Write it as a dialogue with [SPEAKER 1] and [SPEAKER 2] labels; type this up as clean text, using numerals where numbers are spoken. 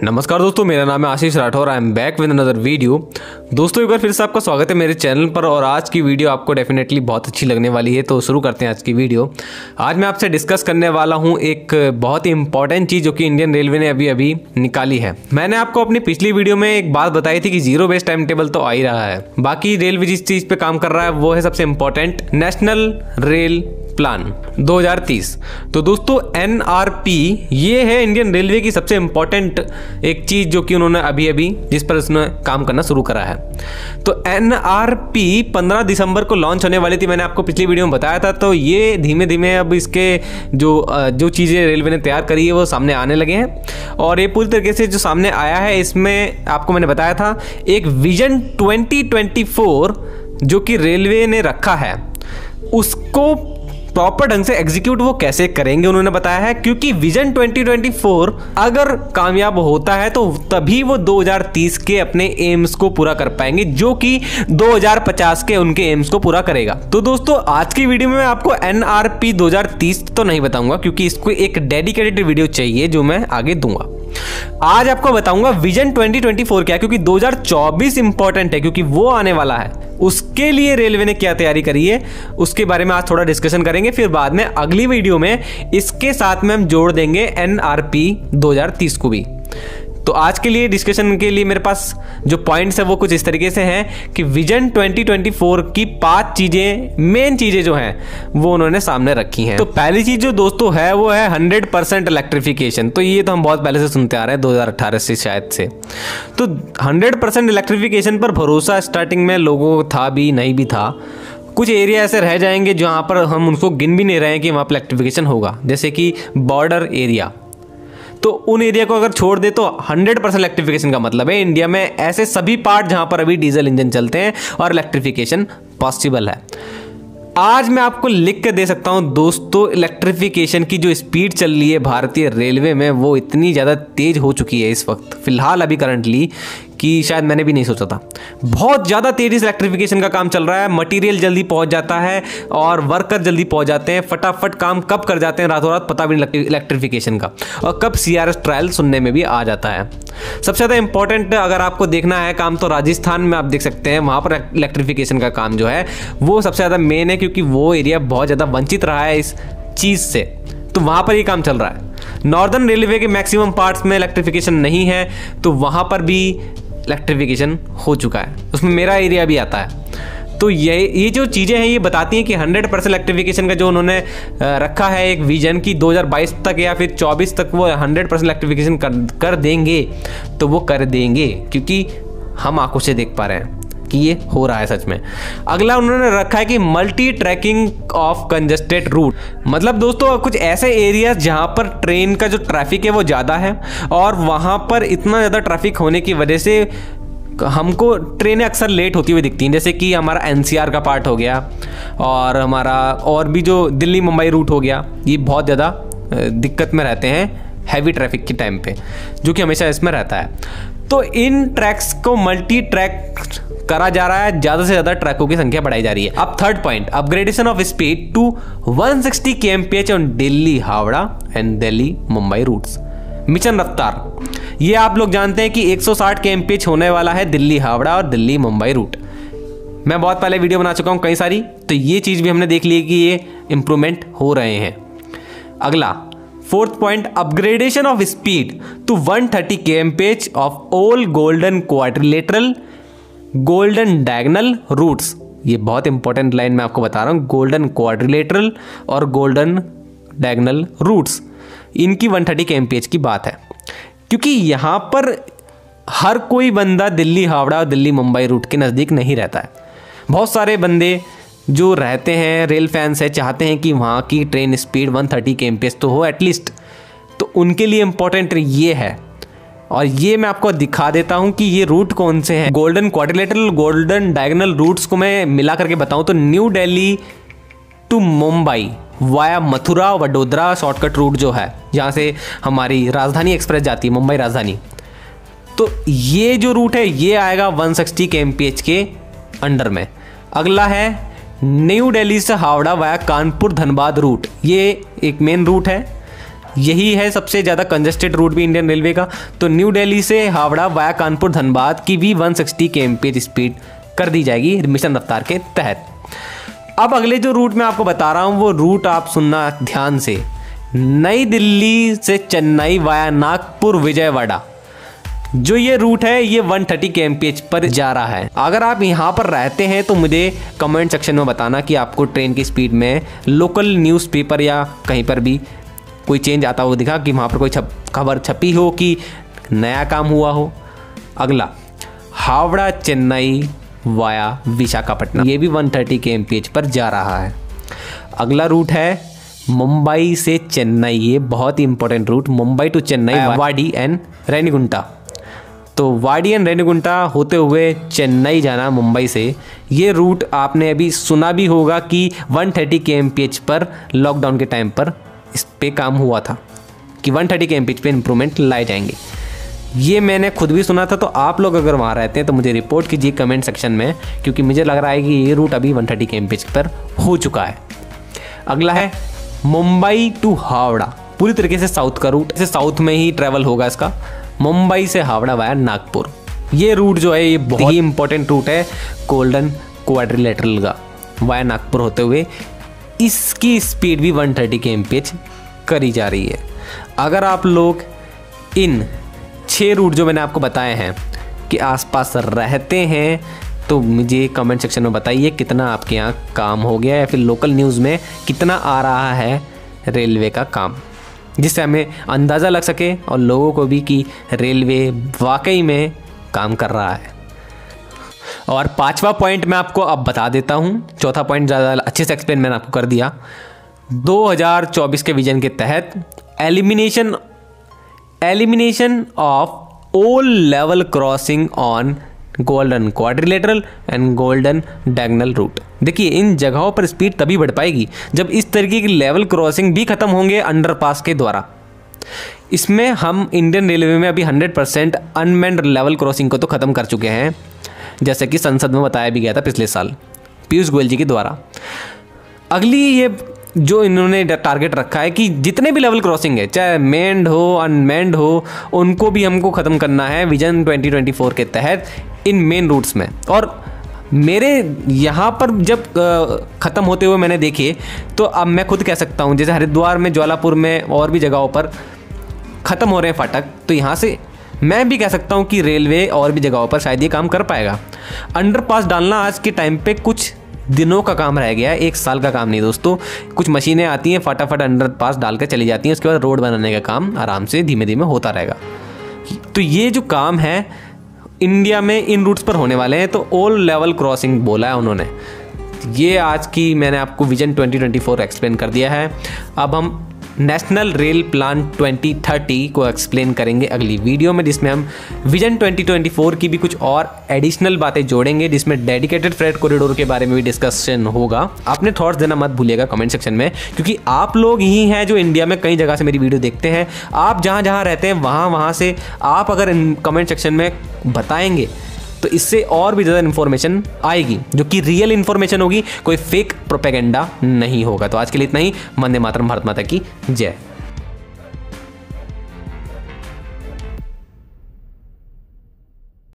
[SPEAKER 1] नमस्कार दोस्तों, मेरा नाम है Ashish Rathore. I am back with another video. दोस्तों एक बार फिर से आपका स्वागत है मेरे चैनल पर और आज की वीडियो आपको डेफिनेटली बहुत अच्छी लगने वाली है। तो शुरू करते हैं आज की वीडियो। आज मैं आपसे डिस्कस करने वाला हूं एक बहुत ही इंपॉर्टेंट चीज़ जो कि इंडियन रेलवे ने अभी निकाली है। मैंने आपको अपनी पिछली वीडियो में एक बात बताई थी कि जीरो बेस्ड टाइम टेबल तो आ ही रहा है, बाकी रेलवे जिस चीज़ पर काम कर रहा है वो है सबसे इंपॉर्टेंट नेशनल रेल प्लान 2030। तो दोस्तों NRP ये है इंडियन रेलवे की सबसे इंपॉर्टेंट एक चीज जो कि उन्होंने अभी जिस पर उसने काम करना शुरू करा है। तो NRP 15 दिसंबर को लॉन्च होने वाली थी, मैंने आपको पिछली वीडियो में बताया था। तो ये धीमे धीमे अब इसके जो चीज़ें रेलवे ने तैयार करी है वो सामने आने लगे हैं और ये पूरी तरीके से जो सामने आया है इसमें आपको मैंने बताया था एक विजन 2024 जो कि रेलवे ने रखा है उसको प्रॉपर ढंग से एग्जीक्यूट वो कैसे करेंगे उन्होंने बताया है, क्योंकि विजन 2024 अगर कामयाब होता है तो तभी वो 2030 के अपने एम्स को पूरा कर पाएंगे जो कि 2050 के उनके एम्स को पूरा करेगा। तो दोस्तों आज की वीडियो में मैं आपको NRP 2030 तो नहीं बताऊंगा क्योंकि इसको एक डेडिकेटेड वीडियो चाहिए जो मैं आगे दूंगा। आज आपको बताऊंगा विजन 2024 क्या है, क्योंकि 2024 इंपॉर्टेंट है क्योंकि वो आने वाला है। उसके लिए रेलवे ने क्या तैयारी करी है उसके बारे में आज थोड़ा डिस्कशन करेंगे, फिर बाद में अगली वीडियो में इसके साथ में हम जोड़ देंगे NRP 2030 को भी। तो आज के लिए डिस्कशन के लिए मेरे पास जो पॉइंट्स है वो कुछ इस तरीके से हैं कि विजन 2024 की 5 चीजें, मेन चीजें जो हैं वो उन्होंने सामने रखी हैं। तो पहली चीज जो दोस्तों है वो है 100% इलेक्ट्रिफिकेशन। तो ये तो हम बहुत पहले से सुनते आ रहे हैं 2018 से शायद से। तो 100% इलेक्ट्रिफिकेशन पर भरोसा स्टार्टिंग में लोगों को था भी नहीं भी था। कुछ एरिया ऐसे रह जाएंगे जहाँ पर हम उनको गिन भी नहीं रहे हैं कि वहाँ पर इलेक्ट्रिफिकेशन होगा, जैसे कि बॉर्डर एरिया। तो उन एरिया को अगर छोड़ दे तो 100% इलेक्ट्रिफिकेशन का मतलब है इंडिया में ऐसे सभी पार्ट जहां पर अभी डीजल इंजन चलते हैं और इलेक्ट्रिफिकेशन पॉसिबल है। आज मैं आपको लिख के दे सकता हूं दोस्तों, इलेक्ट्रिफिकेशन की जो स्पीड चल रही है भारतीय रेलवे में वो इतनी ज़्यादा तेज हो चुकी है इस वक्त फिलहाल अभी करंटली कि शायद मैंने भी नहीं सोचा था। बहुत ज़्यादा तेज़ी से इलेक्ट्रिफिकेशन का काम चल रहा है, मटेरियल जल्दी पहुंच जाता है और वर्कर जल्दी पहुंच जाते हैं, फटाफट काम कब कर जाते हैं रातों रात पता भी नहीं इलेक्ट्रिफिकेशन का, और कब CRS ट्रायल सुनने में भी आ जाता है। सबसे ज़्यादा इंपॉर्टेंट अगर आपको देखना है काम तो राजस्थान में आप देख सकते हैं, वहाँ पर इलेक्ट्रिफिकेशन का काम जो है वो सबसे ज़्यादा मेन है क्योंकि वो एरिया बहुत ज़्यादा वंचित रहा है इस चीज़ से, तो वहाँ पर ये काम चल रहा है। नॉर्दर्न रेलवे के मैक्सिमम पार्ट्स में इलेक्ट्रिफिकेशन नहीं है तो वहाँ पर भी इलेक्ट्रिफिकेशन हो चुका है, उसमें मेरा एरिया भी आता है। तो ये जो चीज़ें हैं ये बताती हैं कि 100% इलेक्ट्रिफिकेशन का जो उन्होंने रखा है एक विजन की 2022 तक या फिर 24 तक वो 100% इलेक्ट्रिफिकेशन कर देंगे, तो वो कर देंगे क्योंकि हम आंखों से देख पा रहे हैं कि ये हो रहा है सच में। अगला उन्होंने रखा है कि multi tracking of congested route. मतलब दोस्तों कुछ ऐसे एरियाज जहाँ पर ट्रेन का जो ट्रैफिक है वो ज़्यादा है और वहाँ पर इतना ज़्यादा ट्रैफिक होने की वजह से हमको ट्रेनें अक्सर लेट होती हुई दिखती हैं, जैसे कि हमारा NCR का पार्ट हो गया और हमारा और भी जो दिल्ली मुंबई रूट हो गया, ये बहुत ज़्यादा दिक्कत में रहते हैं हैवी ट्रैफिक के टाइम पे, जो कि हमेशा इसमें रहता है। तो इन ट्रैक्स को मल्टी ट्रैक करा जा रहा है, ज़्यादा से ज़्यादा ट्रैकों की संख्या बढ़ाई जा रही है। अब third point, upgradation of speed to 160 kmph on Delhi Howrah and Delhi Mumbai routes. Mission Raftaar, ये आप लोग जानते हैं कि 160 kmph होने वाला है दिल्ली हावड़ा और दिल्ली मुंबई रूट। मैं बहुत पहले वीडियो बना चुका हूँ कई सारी, तो ये चीज़ भी हमने देख ली कि ये इंप्रूवमेंट हो रहे हैं। अगला fourth point, upgradation of speed to 130 kmph of all golden quadrilateral golden diagonal routes. ये बहुत इंपॉर्टेंट लाइन मैं आपको बता रहा हूँ, गोल्डन क्वाड्रिलेटरल और गोल्डन डायगोनल रूट्स, इनकी 130 kmph की बात है क्योंकि यहाँ पर हर कोई बंदा दिल्ली हावड़ा और दिल्ली मुंबई रूट के नज़दीक नहीं रहता है। बहुत सारे बंदे जो रहते हैं रेल फैंस है चाहते हैं कि वहाँ की ट्रेन स्पीड 130 kmph तो हो एटलीस्ट, तो उनके लिए इम्पोर्टेंट ये है। और ये मैं आपको दिखा देता हूँ कि ये रूट कौन से हैं। Golden quadrilateral golden diagonal routes को मैं मिला करके बताऊँ तो New Delhi to Mumbai via Mathura Vadodara shortcut route जो है, जहाँ से हमारी राजधानी एक्सप्रेस जाती है, मुंबई राजधानी, तो ये जो रूट है ये आएगा 160 kmph के अंडर में। अगला है न्यू दिल्ली से हावड़ा वाया कानपुर धनबाद रूट, ये एक मेन रूट है यही है सबसे ज़्यादा कंजेस्टेड रूट भी इंडियन रेलवे का। तो न्यू दिल्ली से हावड़ा वाया कानपुर धनबाद की भी 160 kmph स्पीड कर दी जाएगी मिशन रफ्तार के तहत। अब अगले जो रूट मैं आपको बता रहा हूँ वो रूट आप सुनना ध्यान से। नई दिल्ली से चेन्नई वाया नागपुर विजयवाड़ा, जो ये रूट है ये 130 kmph पर जा रहा है। अगर आप यहाँ पर रहते हैं तो मुझे कमेंट सेक्शन में बताना कि आपको ट्रेन की स्पीड में लोकल न्यूज़पेपर या कहीं पर भी कोई चेंज आता हो दिखा, कि वहाँ पर कोई खबर छपी हो कि नया काम हुआ हो। अगला हावड़ा चेन्नई वाया विशाखापट्टनम, ये भी 130 kmph पर जा रहा है। अगला रूट है मुंबई से चेन्नई, ये बहुत ही important route, Mumbai to Chennai Wadi and Renigunta. तो वाडी एंड रेनीगुंटा होते हुए चेन्नई जाना मुंबई से, ये रूट आपने अभी सुना भी होगा कि 130 kmph पर लॉकडाउन के टाइम पर इस पे काम हुआ था कि 130 kmph पे इम्प्रूवमेंट लाए जाएंगे। ये मैंने खुद भी सुना था। तो आप लोग अगर वहाँ रहते हैं तो मुझे रिपोर्ट कीजिए कमेंट सेक्शन में, क्योंकि मुझे लग रहा है कि ये रूट अभी 130 kmph पर हो चुका है। अगला है मुंबई टू हावड़ा, पूरी तरीके से साउथ का रूट, इसे साउथ में ही ट्रैवल होगा इसका, मुंबई से हावड़ा वाया नागपुर। ये रूट जो है ये बहुत ही इंपॉर्टेंट रूट है गोल्डन क्वाड्रिलेटरल का, वाया नागपुर होते हुए इसकी स्पीड भी 130 kmph करी जा रही है। अगर आप लोग इन 6 रूट जो मैंने आपको बताए हैं कि आसपास रहते हैं तो मुझे कमेंट सेक्शन में बताइए कितना आपके यहाँ काम हो गया, या फिर लोकल न्यूज़ में कितना आ रहा है रेलवे का काम, जिससे हमें अंदाज़ा लग सके और लोगों को भी कि रेलवे वाकई में काम कर रहा है। और 5वां पॉइंट मैं आपको अब बता देता हूँ, चौथा पॉइंट ज़्यादा अच्छे से एक्सप्लेन मैंने आपको कर दिया। 2024 के विजन के तहत elimination of all level crossing on golden quadrilateral and golden diagonal route. देखिए इन जगहों पर स्पीड तभी बढ़ पाएगी जब इस तरीके की लेवल क्रॉसिंग भी खत्म होंगे अंडरपास के द्वारा। इसमें हम इंडियन रेलवे में अभी 100% अनमेन्ड लेवल क्रॉसिंग को तो ख़त्म कर चुके हैं, जैसे कि संसद में बताया भी गया था पिछले साल पीयूष गोयल जी के द्वारा। अगली ये जो इन्होंने टारगेट रखा है कि जितने भी लेवल क्रॉसिंग है, चाहे मेन्ड हो अनमेन्ड हो, उनको भी हमको ख़त्म करना है विजन 2024 के तहत इन मेन रूट्स में। और मेरे यहाँ पर जब ख़त्म होते हुए मैंने देखे तो अब मैं खुद कह सकता हूँ, जैसे हरिद्वार में, ज्वालापुर में और भी जगहों पर ख़त्म हो रहे हैं फाटक, तो यहाँ से मैं भी कह सकता हूँ कि रेलवे और भी जगहों पर शायद ये काम कर पाएगा। अंडरपास डालना आज के टाइम पे कुछ दिनों का काम रह गया है, 1 साल का काम नहीं दोस्तों। कुछ मशीनें आती हैं फटाफट अंडरपास डाल कर चली जाती हैं, उसके बाद रोड बनाने का काम आराम से धीमे धीमे होता रहेगा। तो ये जो काम है इंडिया में इन रूट्स पर होने वाले हैं। तो ऑल लेवल क्रॉसिंग बोला है उन्होंने। ये आज की मैंने आपको विजन 2024 एक्सप्लेन कर दिया है। अब हम नेशनल रेल प्लान 2030 को एक्सप्लेन करेंगे अगली वीडियो में, जिसमें हम विजन 2024 की भी कुछ और एडिशनल बातें जोड़ेंगे, जिसमें डेडिकेटेड फ्रेट कॉरिडोर के बारे में भी डिस्कशन होगा। आपने थॉट्स देना मत भूलिएगा कमेंट सेक्शन में, क्योंकि आप लोग ही हैं जो इंडिया में कई जगह से मेरी वीडियो देखते हैं। आप जहाँ जहाँ रहते हैं वहाँ से आप अगर कमेंट सेक्शन में बताएंगे तो इससे और भी ज़्यादा इन्फॉर्मेशन आएगी, जो कि रियल इन्फॉर्मेशन होगी, कोई फेक प्रोपेगेंडा नहीं होगा। तो आज के लिए इतना ही। वंदे मातरम, भारत माता की जय।